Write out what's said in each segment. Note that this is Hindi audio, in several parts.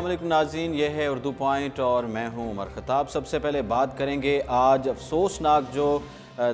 अस्सलामुअलैकुम नाज़रीन, यह है उर्दू पॉइंट और मैं हूं उमर खताब। सबसे पहले बात करेंगे आज अफसोसनाक जो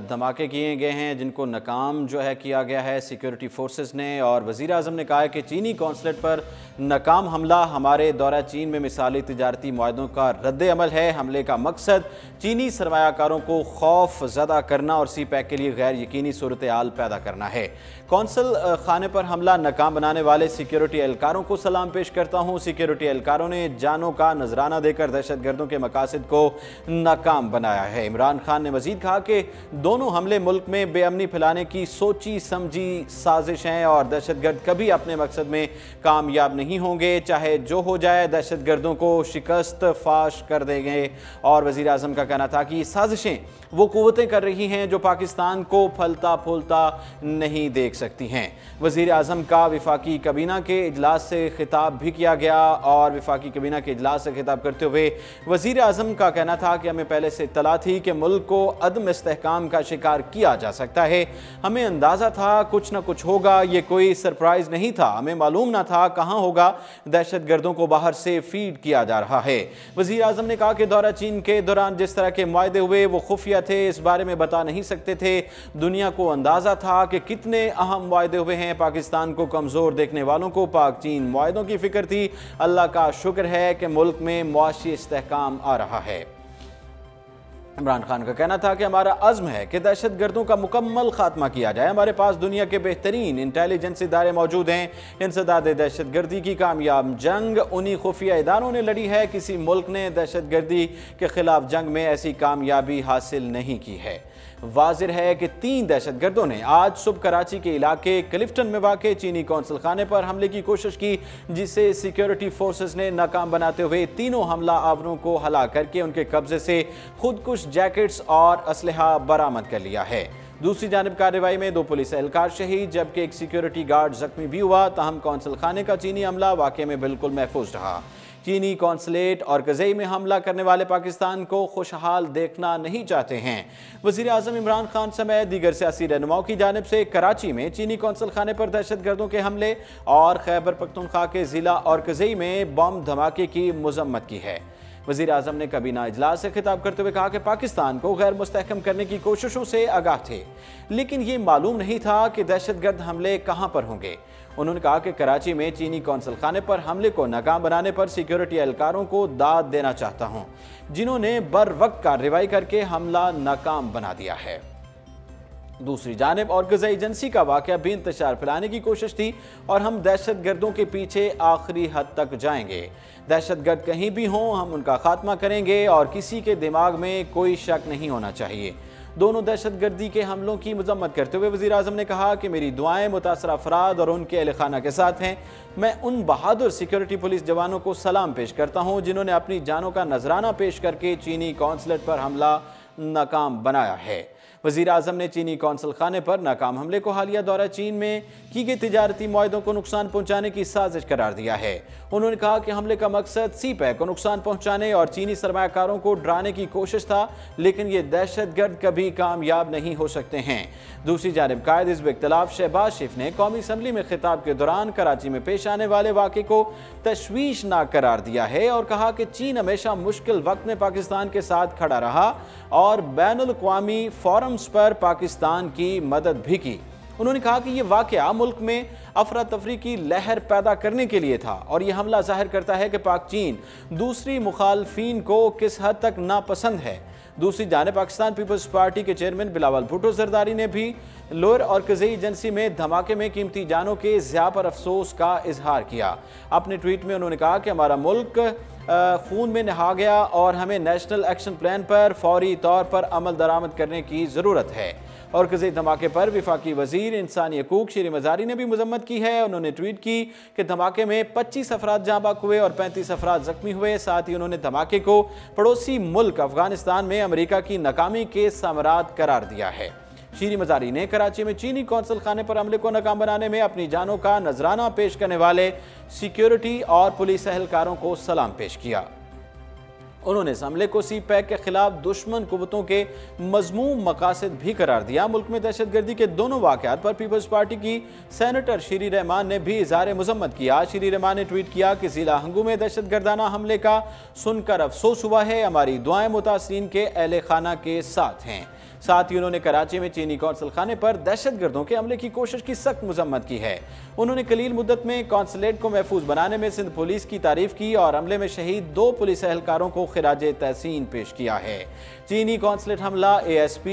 धमाके किए गए हैं, जिनको नाकाम जो है किया गया है सिक्योरिटी फोर्सेस ने। और वज़ीर आज़म ने कहा है कि चीनी कौंसलेट पर नाकाम हमला हमारे दौरा चीन में मिसाली तिजारती मुआहदों का रद्द अमल है। हमले का मकसद चीनी सरमायाकारों को खौफ ज़दा करना और सी पैक के लिए गैर यकीनी सूरत हाल पैदा करना है। कौंसल खाने पर हमला नाकाम बनाने वाले सिक्योरिटी एहलकारों को सलाम पेश करता हूँ। सिक्योरिटी एहलकारों ने जानों का नजराना देकर दहशत गर्दों के मकासद को नाकाम बनाया है। इमरान खान ने मजीद कहा कि दोनों हमले मुल्क में बेअमनी फैलाने की सोची समझी साजिश हैं और दहशतगर्द कभी अपने मकसद में कामयाब नहीं होंगे। चाहे जो हो जाए, दहशत गर्दों को शिकस्त फाश कर देंगे। और वज़ीर आज़म का कहना था कि ये साजिशें वो कुव्वतें कर रही हैं जो पाकिस्तान को फलता फूलता नहीं देख सकती हैं। वज़ीर आज़म का विफाकी काबीना के इजलास से खिताब भी किया गया और विफाकी काबीना के इजलास से खिताब करते हुए वज़ीर आज़म का कहना था कि हमें पहले से इत्तला थी कि मुल्क को अदम इस्तेहकाम का शिकार किया जा सकता है। हमें अंदाजा था कुछ ना कुछ होगा, ये कोई सरप्राइज नहीं था। हमें मालूम ना था कहां होगा। दहशत गर्दों को बाहर से फीड किया जा रहा है। वज़ीर आज़म ने कहा कि दौरा चीन के दौरान जिस तरह के मुआहदे हुए वो खुफिया थे, इस बारे में बता नहीं सकते थे। दुनिया को अंदाजा था कि कितने अहम मुआहदे हुए हैं। पाकिस्तान को कमजोर देखने वालों को पाक चीन मुआहदों की फिक्र थी। अल्लाह का शुक्र है कि मुल्क में मुआशी इस्तेहकाम आ रहा है। इमरान खान का कहना था कि हमारा अज़्म है कि दहशत गर्दों का मुकम्मल खात्मा किया जाए। हमारे पास दुनिया के बेहतरीन इंटेलिजेंस इदारे मौजूद हैं। इंसदाद दहशत गर्दी की कामयाब जंग उन्हीं खुफिया इदारों ने लड़ी है। किसी मुल्क ने दहशत गर्दी के खिलाफ जंग में ऐसी कामयाबी हासिल नहीं की है। वाज़िर है कि 3 दहशत गर्दों ने आज सुबह कराची के इलाके क्लिफ्टन में वाक़े चीनी कौंसल खाने पर हमले की कोशिश की, जिसे सिक्योरिटी फोर्सेस ने नाकाम बनाते हुए तीनों हमला आवरों को हलाक करके उनके कब्जे से खुदकुश जैकेट्स और असलहा बरामद कर लिया है। दूसरी जानब कार्रवाई में 2 पुलिस एहलकार शहीद जबकि एक सिक्योरिटी गार्ड जख्मी भी हुआ। ताहम कौंसल खाने का चीनी हमला वाक़े में बिल्कुल महफूज रहा। चीनी कौंसलेट और कज़ई में हमला करने वाले पाकिस्तान को खुशहाल देखना नहीं चाहते हैं। वज़ीर आज़म इमरान खान समेत दीगर सियासी रहनुमाओं की जानिब से कराची में चीनी कौंसल खाने पर दहशत गर्दों के हमले और खैबर पख्तूनख्वा के ज़िला और कज़ई में बम धमाके की मज़म्मत की है। वज़ीर आज़म ने काबीना इजलास से खिताब करते हुए कहा कि पाकिस्तान को गैर मुस्तहकम करने की कोशिशों से आगाह थे, लेकिन ये मालूम नहीं था कि दहशतगर्द हमले कहाँ पर होंगे। उन्होंने कहा कि कराची में चीनी कौंसल खाने पर हमले को नाकाम बनाने पर सिक्योरिटी एहलकारों को दाद देना चाहता हूँ, जिन्होंने बर वक्त कार्रवाई करके हमला नाकाम बना दिया है। दूसरी जानिब और गज़ा एजेंसी का वाक़या भी इंतशार फैलाने की कोशिश थी और हम दहशत गर्दों के पीछे आखिरी हद तक जाएंगे। दहशत गर्द कहीं भी हों, हम उनका खात्मा करेंगे और किसी के दिमाग में कोई शक नहीं होना चाहिए। दोनों दहशत गर्दी के हमलों की मजम्मत करते हुए वज़ीर आज़म ने कहा कि मेरी दुआएं मुतासर अफराद और उनके अहल खाना के साथ हैं। मैं उन बहादुर सिक्योरिटी पुलिस जवानों को सलाम पेश करता हूँ जिन्होंने अपनी जानों का नजराना पेश करके चीनी कौंसलेट पर हमला नाकाम बनाया है। वज़ीर आज़म ने चीनी कौंसल खाने पर नाकाम हमले को हालिया दौरा चीन में की गई तिजारती मुआहदों को नुकसान पहुँचाने की साजिश करार दिया है। उन्होंने कहा कि हमले का मकसद सी पैक को नुकसान पहुँचाने और चीनी सरमायाकारों को डराने की कोशिश था, लेकिन ये दहशतगर्द कभी कामयाब नहीं हो सकते हैं। दूसरी जानिब कायद हिज़्ब इख्तिलाफ शहबाज शरीफ ने कौमी असम्बली में खिताब के दौरान कराची में पेश आने वाले वाक़े को तशवीशनाक करार दिया है और कहा कि चीन हमेशा मुश्किल वक्त में पाकिस्तान के साथ खड़ा रहा और बैनुल अक़वामी फोरम्स पर पाकिस्तान की मदद भी की। उन्होंने कहा कि यह वाक़या मुल्क में अफरा तफरी की लहर पैदा करने के लिए था और यह हमला जाहिर करता है कि पाक चीन दूसरी मुखालफीन को किस हद तक नापसंद है। दूसरी जानिब पाकिस्तान पीपल्स पार्टी के चेयरमैन बिलावल भुट्टो जरदारी ने भी लोअर और कज़ई एजेंसी में धमाके में कीमती जानों के ज़िया पर अफसोस का इजहार किया। अपने ट्वीट में उन्होंने कहा कि हमारा मुल्क खून में नहा गया और हमें नेशनल एक्शन प्लान पर फौरी तौर पर अमल दरामद करने की ज़रूरत है। और कज़ई धमाके पर वफाकी वज़ीर इंसानी हकूक़ शीरी मज़ारी ने भी मजम्मत की है। उन्होंने ट्वीट की कि धमाके में 25 अफराद जाँ बाक हुए और 35 अफराद जख्मी हुए। साथ ही उन्होंने धमाके को पड़ोसी मुल्क अफगानिस्तान में अमेरिका की नाकामी के समरात करार दिया है। शीरी मज़ारी ने कराची में चीनी कौंसल खाने पर हमले को नाकाम बनाने में अपनी जानों का नजराना पेश करने वाले सिक्योरिटी और पुलिस एहलकारों को सलाम पेश किया। उन्होंने इस हमले को सी पैक के खिलाफ दुश्मन कुव्वतों के मजमूम मकासद भी करार दिया। मुल्क में दहशतगर्दी के दोनों वाक़यात पर पीपल्स पार्टी की सेनेटर शीरी रहमान ने भी इज़हार मज़म्मत किया। शीरी रहमान ने ट्वीट किया कि ज़िला हंगू में दहशतगर्दाना हमले का सुनकर अफसोस हुआ है, हमारी दुआएं मुतासरीन के अहले खाना के साथ हैं। साथ ही उन्होंने कराची में चीनी कौंसल खाने पर दहशतगर्दों के हमले की कोशिश की सख्त मजम्मत की है। उन्होंने कलील मुद्दत में कौंसलेट को महफूज बनाने में सिंध पुलिस की तारीफ की और हमले में शहीद 2 पुलिस एहलकारों को खिराजे तहसीन पेश किया है। चीनी कौंसलेट हमला ASP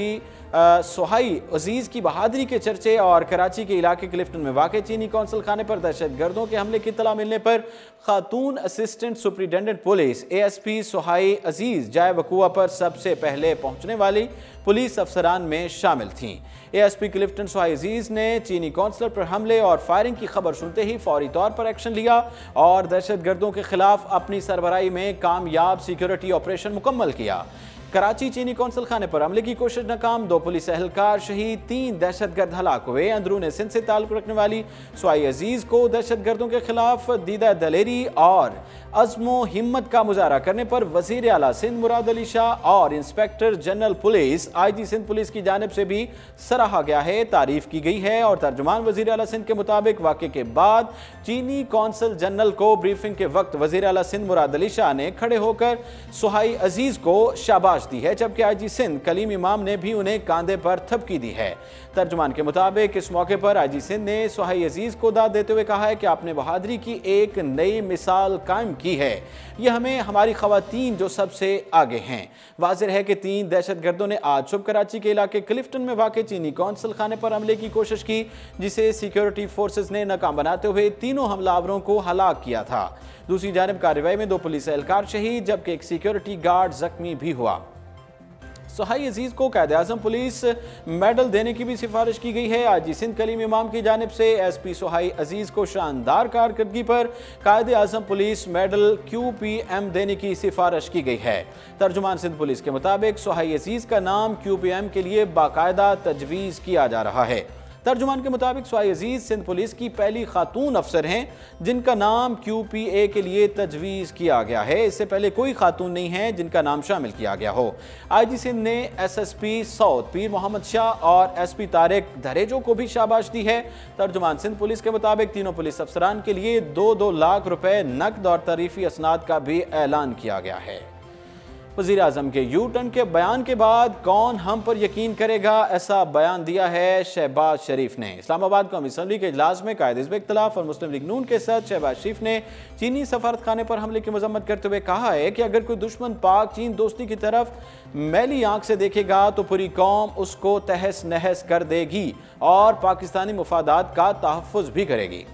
सोहाई अजीज की बहादुरी के चर्चे और कराची के इलाके क्लिफ्टन में वाक़ चीनी कौंसल खाने पर दहशतगर्दों के हमले की इत्तला मिलने पर खातून असिस्टेंट सुपरिटेंडेंट पुलिस ASP सोहाई अजीज जाए वकूआ पर सबसे पहले पहुंचने वाली पुलिस अफसरान में शामिल थीं। ASP क्लिफ्टन सोहाई अजीज ने चीनी कौंसलर पर हमले और फायरिंग की खबर सुनते ही फौरी तौर पर एक्शन लिया और दहशतगर्दों के खिलाफ अपनी सरबराही में कामयाब सिक्योरिटी ऑपरेशन मुकम्मल किया। कराची चीनी कौंसल खाने पर हमले की कोशिश नाकाम, 2 पुलिस एहलकार शहीद, 3 दहशतगर्द हलाक हुए। अंदरून सिंध से ताल्लुक रखने वाली सोहाई अजीज को दहशतगर्दों के खिलाफ दीदा दलेरी और अज़्मो हिम्मत का मुजाहरा करने पर वज़ीर आला सिंध मुराद अली शाह और inspector general police IG Sindh police की जानिब से भी सराहा गया है, तारीफ की गई है। और तर्जुमान वज़ीर आला सिंध के मुताबिक वाक़े के बाद चीनी कौंसल जनरल को ब्रीफिंग के वक्त वज़ीर आला सिंध मुराद अली शाह ने खड़े होकर सोहाई अजीज को शाबाश दी है, जबकि IG सिंध कलीम इमाम ने भी उन्हें कांधे पर थपकी दी है। तर्जुमान के मुताबिक इस मौके पर IG सिंध ने सोहाई अजीज को दाद देते हुए कहा है कि आपने बहादुरी की एक नई मिसाल कायम की है। यह हमें हमारी खवातीन जो सबसे आगे हैं। वाज़ेह है कि 3 दहशतगर्दों ने आज सुबह कराची के इलाके क्लिफ्टन में वाक़ चीनी कौंसल खाने पर हमले की कोशिश की, जिसे सिक्योरिटी फोर्सेस ने नाकाम बनाते हुए तीनों हमलावरों को हलाक किया था। दूसरी जानिब कार्रवाई में 2 पुलिस एहलकार शहीद जबकि एक सिक्योरिटी गार्ड जख्मी भी हुआ। सोहाई अजीज को कायदे आज़म पुलिस मेडल देने की भी सिफारिश की गई है। IG सिंध कलीम इमाम की जानिब से SP सोहाई अजीज को शानदार कारकर्दगी पर कायदे आज़म पुलिस मेडल QPM देने की सिफारिश की गई है। तर्जुमान सिंध पुलिस के मुताबिक सोहाई अजीज का नाम QPM के लिए बाकायदा तजवीज़ किया जा रहा है। तर्जुमान के मुताबिक सोहाई अजीज सिंध पुलिस की पहली खातून अफसर हैं जिनका नाम QPA के लिए तजवीज़ किया गया है। इससे पहले कोई खातून नहीं है जिनका नाम शामिल किया गया हो। IG सिंध ने SSP साउथ पीर मोहम्मद शाह और SP तारिक धरेजो को भी शाबाश दी है। तर्जुमान सिंध पुलिस के मुताबिक तीनों पुलिस अफसरान के लिए 2-2 लाख रुपए नकद और तारीफी असनाद का भी ऐलान किया गया है। वज़ीर आज़म के यू टर्न के बयान के बाद कौन हम पर यकीन करेगा, ऐसा बयान दिया है शहबाज शरीफ ने। इस्लामाबाद कौमी असम्बली के इजलास में कायदे हिज़्ब इख्तिलाफ और मुस्लिम लीग नून के सदर शहबाज शरीफ ने चीनी सफारत खाने पर हमले की मजम्मत करते हुए कहा है कि अगर कोई दुश्मन पाक चीन दोस्ती की तरफ मैली आंख से देखेगा तो पूरी कौम उसको तहस नहस कर देगी और पाकिस्तानी मुफादात का तहफ़्फ़ुज़ भी करेगी।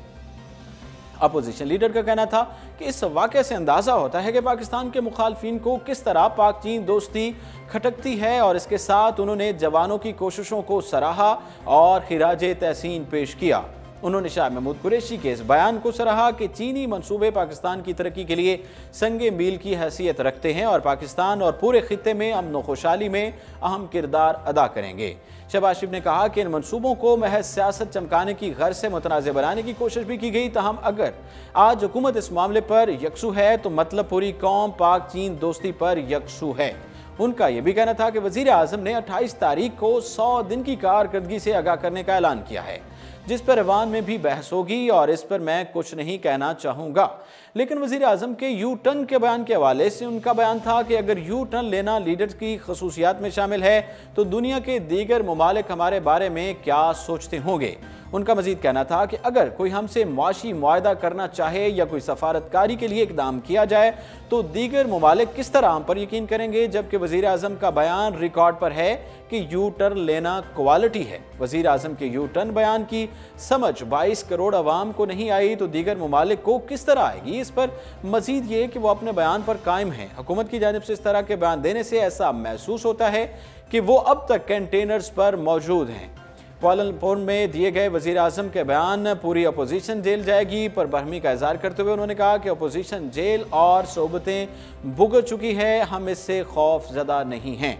अपोजिशन लीडर का कहना था कि इस वाक़े से अंदाज़ा होता है कि पाकिस्तान के मुखालफिन को किस तरह पाक चीन दोस्ती खटकती है और इसके साथ उन्होंने जवानों की कोशिशों को सराहा और खिराजे तहसीन पेश किया। उन्होंने शाह महमूद कुरैशी के इस बयान को सराहा कि चीनी मंसूबे पाकिस्तान की तरक्की के लिए संगे मील की हैसियत रखते हैं और पाकिस्तान और पूरे खित्ते में अमन व खुशहाली में अहम किरदार अदा करेंगे। शहबाज शरीफ ने कहा कि इन मंसूबों को महज सियासत चमकाने की गर्ज से मुतनाज़ बनाने की कोशिश भी की गई, तहम अगर आज हुकूमत इस मामले पर यकसू है तो मतलब पूरी कौम पाक चीन दोस्ती पर यकसू है। उनका यह भी कहना था कि वज़ीर आज़म ने 28 तारीख को 100 दिन की कारकर्दगी से आगाह करने का ऐलान किया है, जिस पर ऐवान में भी बहस होगी और इस पर मैं कुछ नहीं कहना चाहूँगा। लेकिन वज़ीर आज़म के यू टर्न के बयान के हवाले से उनका बयान था कि अगर यू टर्न लेना लीडर्स की खसूसियात में शामिल है तो दुनिया के दीगर ममालिक हमारे बारे में क्या सोचते होंगे। उनका मजीद कहना था कि अगर कोई हमसे मुआशी मुआहदा करना चाहे या कोई सफारतकारी के लिए इकदाम किया जाए तो दीगर ममालिक किस तरह हम पर यकीन करेंगे, जबकि वज़ीर आज़म का बयान रिकॉर्ड पर है कि यू टर्न लेना क्वालिटी है। वज़ीर आज़म के यू टर्न बयान की समझ 22 करोड़ अवाम को नहीं आई तो दीगर ममालिक को किस तरह आएगी। इस पर मजीद ये कि वो अपने बयान पर कायम है। हुकूमत की जानिब से इस तरह के बयान देने से ऐसा महसूस होता है कि वो अब तक कंटेनर्स पर मौजूद हैं। कुआलालंपुर में दिए गए वज़ीर आज़म के बयान पूरी अपोजिशन जेल जाएगी पर बरहमी का इज़हार करते हुए उन्होंने कहा कि अपोजिशन जेल और सोबतें भुगत चुकी है, हम इससे खौफ ज़दा नहीं हैं।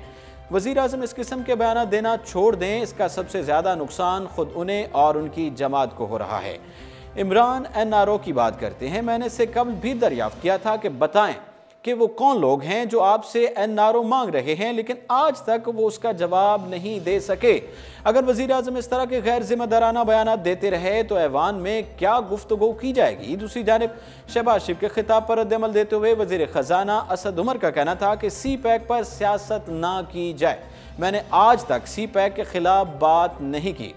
वज़ीर आज़म इस किस्म के बयान देना छोड़ दें, इसका सबसे ज़्यादा नुकसान खुद उन्हें और उनकी जमात को हो रहा है। इमरान NRO की बात करते हैं, मैंने इससे कबल भी दरियाफ्त किया था कि बताएं कि वो कौन लोग हैं जो आपसे एनआरओ मांग रहे हैं, लेकिन आज तक वो उसका जवाब नहीं दे सके। अगर वज़ीर आज़म इस तरह के गैर जिम्मेदाराना बयान देते रहे तो ऐवान में क्या गुफ्तगू की जाएगी। दूसरी जानिब शहबाज शरीफ के खिताब पर रद्द-ए-अमल देते हुए वज़ीर ख़जाना असद उमर का कहना था कि सी पैक पर सियासत ना की जाए। मैंने आज तक सी पैक के खिलाफ बात नहीं की।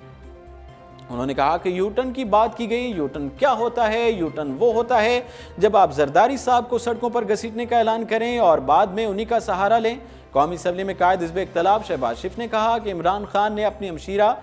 उन्होंने कहा कि यूटर्न की बात की गई। यूटर्न क्या होता है? यूटर्न वो होता है जब आप जरदारी साहब को सड़कों पर घसीटने का ऐलान करें और बाद में उन्हीं का सहारा लें। कौमी असम्बली में कायद हिज़्ब इख्तिलाफ शहबाज शरीफ ने कहा कि इमरान खान ने अपनी हमशीरा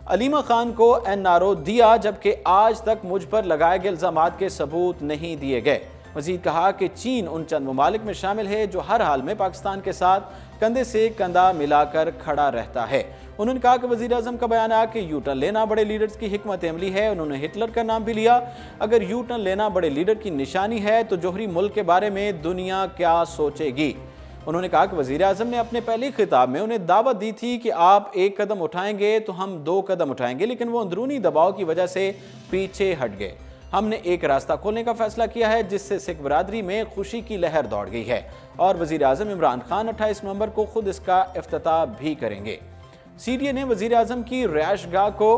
अलीमा खान को एनआरओ दिया, जबकि आज तक मुझ पर लगाए गए इल्ज़ामात के सबूत नहीं दिए गए। मज़ीद कहा कि चीन उन चंद ममालिक में शामिल है जो हर हाल में पाकिस्तान के साथ कंधे से कंधा मिलाकर खड़ा रहता है। उन्होंने कहा कि वज़ीर आज़म का बयान है कि यू टर्न लेना बड़े लीडर्स की हिकमत अमली है। उन्होंने हिटलर का नाम भी लिया। अगर यू टर्न लेना बड़े लीडर की निशानी है तो जोहरी मुल्क के बारे में दुनिया क्या सोचेगी। उन्होंने कहा कि वज़ीर आज़म ने अपने पहले खिताब में उन्हें दावत दी थी कि आप एक कदम उठाएंगे तो हम 2 कदम उठाएंगे, लेकिन वो अंदरूनी दबाव की वजह से पीछे हट गए। हमने एक रास्ता खोलने का फैसला किया है जिससे सिख बरादरी में खुशी की लहर दौड़ गई है और वज़ीर आज़म इमरान खान 28 नवंबर को खुद इसका इफ्तिताह भी करेंगे। सीडीए ने वज़ीर आज़म की रिहाइशगाह को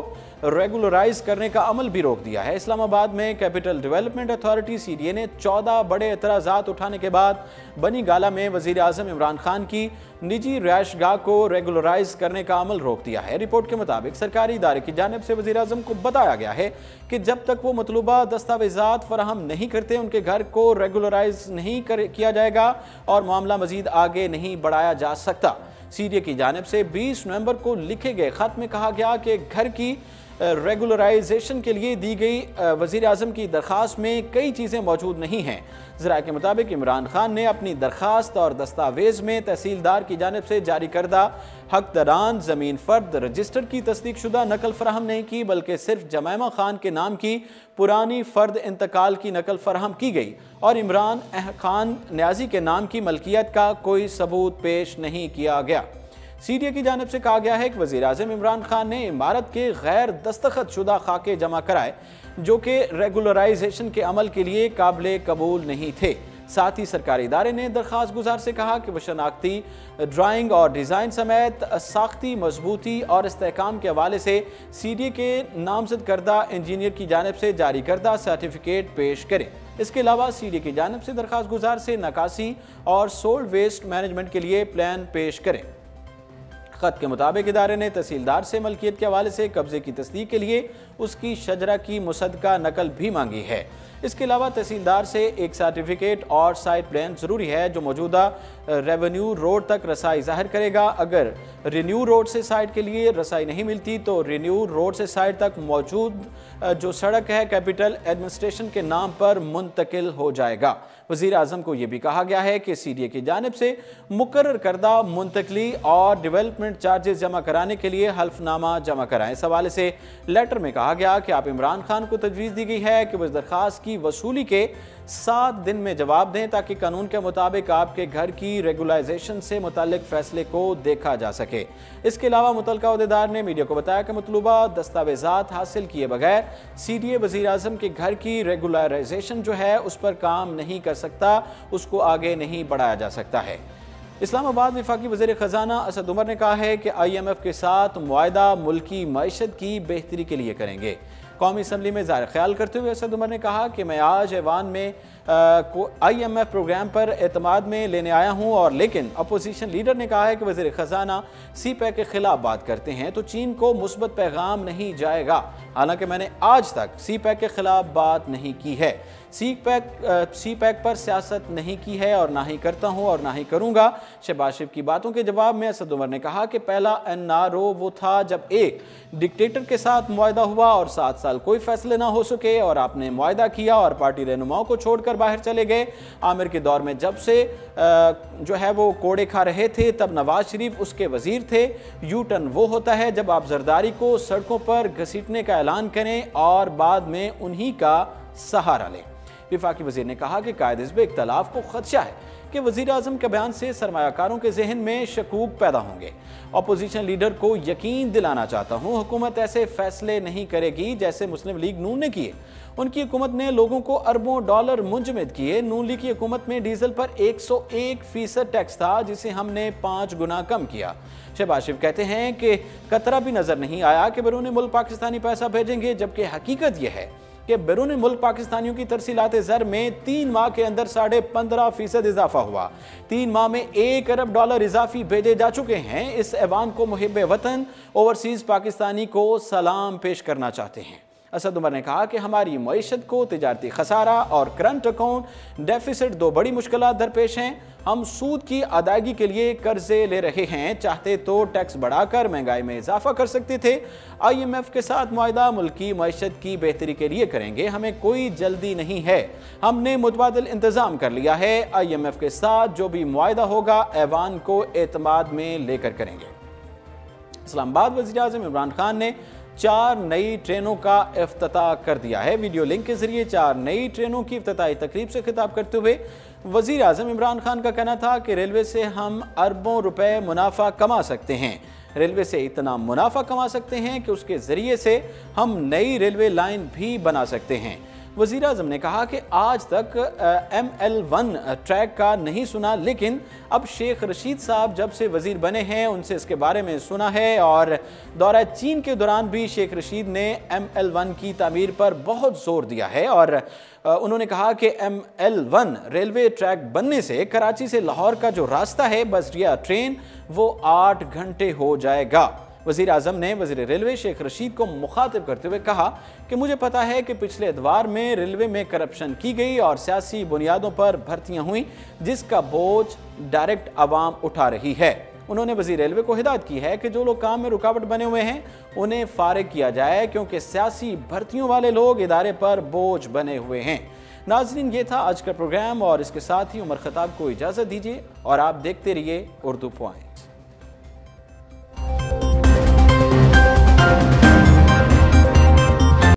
रेगुलराइज करने का अमल भी रोक दिया है। इस्लामाबाद में कैपिटल डेवलपमेंट अथॉरिटी सीडीए ने 14 बड़े एतराज़ात उठाने के बाद बनी गाला में वज़ीर आज़म इमरान खान की निजी रिहाइशगाह को रेगुलराइज करने का अमल रोक दिया है। रिपोर्ट के मुताबिक सरकारी इदारे की जानिब से वज़ीर आज़म को बताया गया है कि जब तक वो मतलूबा दस्तावेज़ात फराहम नहीं करते उनके घर को रेगुलराइज नहीं किया जाएगा और मामला मज़ीद आगे नहीं बढ़ाया जा सकता। सीडीए की जानिब से 20 नवंबर को लिखे गए खत में कहा गया कि घर की रेगुलराइजेशन के लिए दी गई वज़ीर आज़म की दरख्वास्त में कई चीज़ें मौजूद नहीं हैं। ज़राए के मुताबिक इमरान खान ने अपनी दरख्वास्त और दस्तावेज़ में तहसीलदार की जानिब से जारी करदा हकदारान ज़मीन फ़र्द रजिस्टर की तस्दीक शुदा नकल फराहम नहीं की, बल्कि सिर्फ जमैमा खान के नाम की पुरानी फ़र्द इंतकाल की नकल फराहम की गई और इमरान खान न्याजी के नाम की मलकियत का कोई सबूत पेश नहीं किया गया। सीडीए की जानिब से कहा गया है कि वज़ीर आज़म इमरान खान ने इमारत के गैर दस्तखत शुदा खाके जमा कराए जो कि रेगुलराइजेशन के अमल के लिए काबिल कबूल नहीं थे। साथ ही सरकारी इदारे ने दरख्वास्त गुजार से कहा कि वह शनाख्ती ड्राइंग और डिज़ाइन समेत साख्ती मजबूती और इस्तेहकाम के हवाले से सीडीए के नामजद करदा इंजीनियर की जानिब से जारी करदा सर्टिफिकेट पेश करें। इसके अलावा सीडीए की जानिब से दरख्वास्त गुजार से नकासी और सोल्ड वेस्ट मैनेजमेंट के लिए प्लान पेश करें। खत के मुताबिक इदारे ने तहसीलदार से मलकियत के हवाले से कब्जे की तस्दीक के लिए उसकी शजरा की मुसद्दका नकल भी मांगी है। इसके अलावा तहसीलदार से एक सर्टिफिकेट और साइट प्लान ज़रूरी है जो मौजूदा रेवेन्यू रोड तक रसाई जाहिर करेगा। अगर रिन्यू रोड से साइट के लिए रसाई नहीं मिलती तो रिन्यू रोड से साइट तक मौजूद जो सड़क है कैपिटल एडमिनिस्ट्रेशन के नाम पर मुंतकिल हो जाएगा। वज़ीर आज़म को यह भी कहा गया है कि सीडीए की जानिब से मुकर्रर करदा मुंतकली और डेवलपमेंट चार्जेस जमा कराने के लिए हल्फनामा जमा कराएं। इस हवाले से लेटर में कहा गया कि आप इमरान खान को तजवीज़ दी गई है कि वह दरख्वास्त की वसूली के 7 दिन में जवाब दें ताकि कानून के मुताबिक आपके घर की रेगुलाइजेशन से मुताल्लिक फैसले को देखा जा सके। इसके अलावा मुतल्लिका अहदेदार ने मीडिया को बताया कि मतलूबा दस्तावेज़ात हासिल किए बगैर सीडीए वज़ीर आज़म के घर की रेगुलराइजेशन जो है उस पर काम नहीं कर सकता, उसको आगे नहीं बढ़ाया जा सकता है। इस्लामाबाद वफाकी वज़ीर ख़जाना असद उमर ने कहा है कि IMF के साथ मुआहदा मुल्की मईशत की बेहतरी के लिए करेंगे। कौमी असम्बली में ज़ाहिर ख्याल करते हुए असद उमर ने कहा कि मैं आज ऐवान में IMF प्रोग्राम पर एतमाद में लेने आया हूँ और लेकिन अपोजिशन लीडर ने कहा है कि वज़ीर ख़जाना सी पैक के खिलाफ बात करते हैं तो चीन को मुस्बत पैगाम नहीं जाएगा। हालांकि मैंने आज तक सी पैक के खिलाफ बात नहीं की है। सी पैक पर सियासत नहीं की है और ना ही करता हूँ और ना ही करूँगा। शहबाज शरीफ की बातों के जवाब में असद उमर ने कहा कि पहला NRO वो था जब एक डिक्टेटर के साथ मुआहदा हुआ और 7 साल कोई फैसले ना हो सके और आपने मुआहदा किया और पार्टी रहनुमाओं को छोड़कर बाहर चले गए। आमिर के दौर में जब से जो है वो कोड़े खा रहे थे तब नवाज शरीफ उसके वजीर थे। यू टर्न वो होता है जब आप जरदारी को सड़कों पर घसीटने का ऐलान करें और बाद में उन्हीं का सहारा लें। वफाकी वजीर ने कहा कि कायद हिज़्ब इख्तिलाफ को खदशा है कि वज़ीर आज़म के बयान से सरमायाकारों के जहन में शकूक पैदा होंगे। अपोजिशन लीडर को यकीन दिलाना चाहता हूँ, हुकूमत ऐसे फैसले नहीं करेगी जैसे मुस्लिम लीग नून ने किए। उनकी हुकूमत ने लोगों को अरबों डॉलर मुंजमद किए। नून लीग की हुकूमत में डीजल पर 101% टैक्स था, जिसे हमने 5 गुना कम किया। शहबाज शरीफ कहते हैं कि कतरा भी नजर नहीं आया कि बैरून मुल्क पाकिस्तानी पैसा भेजेंगे, जबकि हकीकत यह है कि बैरून मुल्क पाकिस्तानियों की तरसीलात ज़र में 3 माह के अंदर 15.5% इजाफा हुआ। 3 माह में $1 अरब इजाफी भेजे जा चुके हैं। इस ऐवान को मुहिब वतन ओवरसीज पाकिस्तानी को सलाम पेश करना चाहते हैं। असद उमर ने कहा कि हमारी मईशत को तिजारती खसारा और करंट अकाउंट डेफिसिट 2 बड़ी मुश्किलात दरपेश हैं। हम सूद की अदायगी के लिए कर्जे ले रहे हैं, चाहते तो टैक्स बढ़ाकर महंगाई में इजाफा कर सकते थे। IMF के साथ मुआहदा मुल्क की मईशत की बेहतरी के लिए करेंगे, हमें कोई जल्दी नहीं है। हमने मुतबादिल इंतजाम कर लिया है। IMF के साथ जो भी मुआहदा होगा ऐवान को एतमाद में लेकर करेंगे। इस्लामाबाद वज़ीर आज़म इमरान खान ने 4 नई ट्रेनों का इफ्तिताह कर दिया है। वीडियो लिंक के जरिए 4 नई ट्रेनों की इफ्तिताही तकरीब से खिताब करते हुए वज़ीर आज़म इमरान खान का कहना था कि रेलवे से हम अरबों रुपए मुनाफा कमा सकते हैं। रेलवे से इतना मुनाफा कमा सकते हैं कि उसके ज़रिए से हम नई रेलवे लाइन भी बना सकते हैं। वज़ीर आज़म ने कहा कि आज तक ML1 ट्रैक का नहीं सुना, लेकिन अब शेख रशीद साहब जब से वज़ीर बने हैं उनसे इसके बारे में सुना है। और दौरा चीन के दौरान भी शेख रशीद ने ML1 की तामीर पर बहुत जोर दिया है और उन्होंने कहा कि ML1 रेलवे ट्रैक बनने से कराची से लाहौर का जो रास्ता है बसरिया ट्रेन वो 8 घंटे हो जाएगा। वज़ीर आज़म ने वज़ीर रेलवे शेख रशीद को मुखातिब करते हुए कहा कि मुझे पता है कि पिछले एतवार में रेलवे में करप्शन की गई और सियासी बुनियादों पर भर्तियां हुई, जिसका बोझ डायरेक्ट आवाम उठा रही है। उन्होंने वज़ीर रेलवे को हिदायत की है कि जो लोग काम में रुकावट बने हुए हैं उन्हें फारिग किया जाए, क्योंकि सियासी भर्तियों वाले लोग इदारे पर बोझ बने हुए हैं। नाज़रीन, ये था आज का प्रोग्राम और इसके साथ ही उमर खताब को इजाज़त दीजिए और आप देखते रहिए उर्दू पॉइंट।